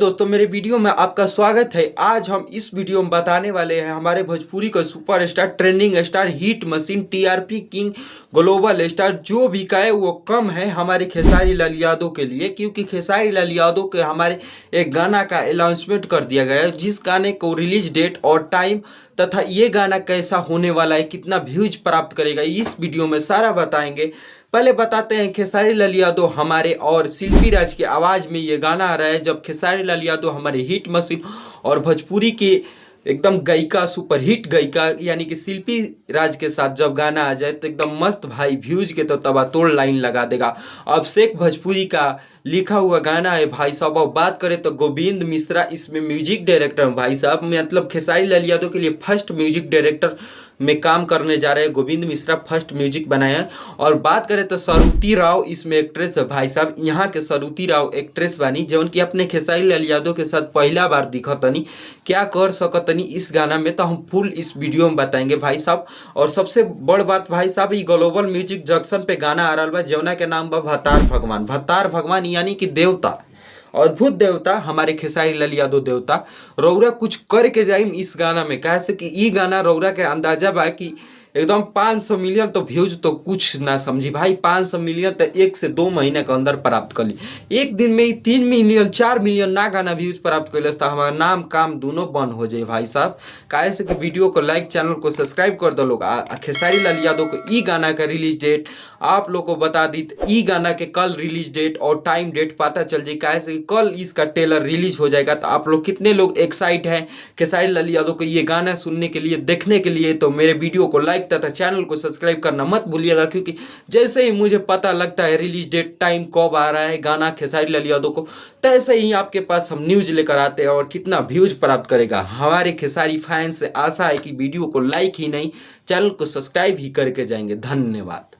दोस्तों, मेरे वीडियो में आपका स्वागत है। आज हम इस वीडियो में बताने वाले हैं हमारे भोजपुरी का superstar, trending star, hit machine, TRP king, global star जो भी कहे वो कम है हमारे खेसारी लाल यादव के लिए, क्योंकि खेसारी लाल यादव के हमारे एक गाना का अनाउंसमेंट कर दिया गया है, जिस गाने को रिलीज डेट और टाइम तथा ये गाना कैसा होने वाला है, कितना व्यूज प्राप्त करेगा, इस वीडियो में सारा बताएंगे। पहले बताते हैं खेसारी लाल यादव हमारे और शिल्पी राज की आवाज़ में ये गाना आ रहा है। जब खेसारी लाल यादव हमारे हिट मशीन और भोजपुरी की एकदम गायिका, सुपर हिट गायिका यानी कि शिल्पी राज के साथ जब गाना आ जाए तो एकदम मस्त भाई, व्यूज के तो तबातोड़ लाइन लगा देगा। अभिषेक भोजपुरी का लिखा हुआ गाना है भाई साहब। अब बात करें तो गोविंद मिश्रा इसमें म्यूजिक डायरेक्टर हैं भाई साहब। मतलब खेसारी लाल यादव के लिए फर्स्ट म्यूजिक डायरेक्टर में काम करने जा रहे हैं गोविंद मिश्रा, फर्स्ट म्यूजिक बनाए हैं। और बात करें तो सरुति राव इसमें एक्ट्रेस है भाई साहब। यहाँ के सरुति राव एक्ट्रेस बानी जौन की अपने खेसारी लाल यादव के साथ पहला बार दिखतनी, क्या कर सकतनी इस गाना में, तो हम फुल इस वीडियो में बताएंगे भाई साहब। और सबसे बड़ बात भाई साहब, ये ग्लोबल म्यूजिक जंक्शन पे गाना आ रहा बा जौना के नाम बा भतार भगवान। भतार भगवान यानी कि देवता, अद्भुत देवता, हमारे खेसारी लाल यादव देवता। रौरा कुछ करके जाइम इस गाना में, कैसे कि ई गाना रौरा के अंदाजा बा कि एकदम 500 मिलियन तो व्यूज तो कुछ ना समझी भाई। 500 मिलियन तो 1 से 2 महीने के अंदर प्राप्त कर ली। एक दिन में ही 3 मिलियन 4 मिलियन ना गाना व्यूज प्राप्त कर तो हमारा नाम काम दोनों बंद हो जाए भाई साहब। कैसे कि वीडियो को लाइक, चैनल को सब्सक्राइब कर दो लोग। खेसारी लाल यादव को ई गाना का रिलीज डेट आप लोग को बता दी। ई गाना के कल रिलीज डेट और टाइम डेट पता चल जाए, कैसे कि कल इसका ट्रेलर रिलीज हो जाएगा। तो आप लोग कितने लोग एक्साइट हैं खेसारी लाल यादव को ये गाना सुनने के लिए, देखने के लिए, तो मेरे वीडियो को लाइक तथा चैनल को सब्सक्राइब करना मत भूलिएगा। क्योंकि जैसे ही मुझे पता लगता है रिलीज डेट, टाइम कब आ रहा है गाना खेसारी लाल यादव को, तैसे ही आपके पास हम न्यूज लेकर आते हैं और कितना व्यूज प्राप्त करेगा। हमारे खेसारी फैंस से आशा है कि वीडियो को लाइक ही नहीं, चैनल को सब्सक्राइब ही करके जाएंगे। धन्यवाद।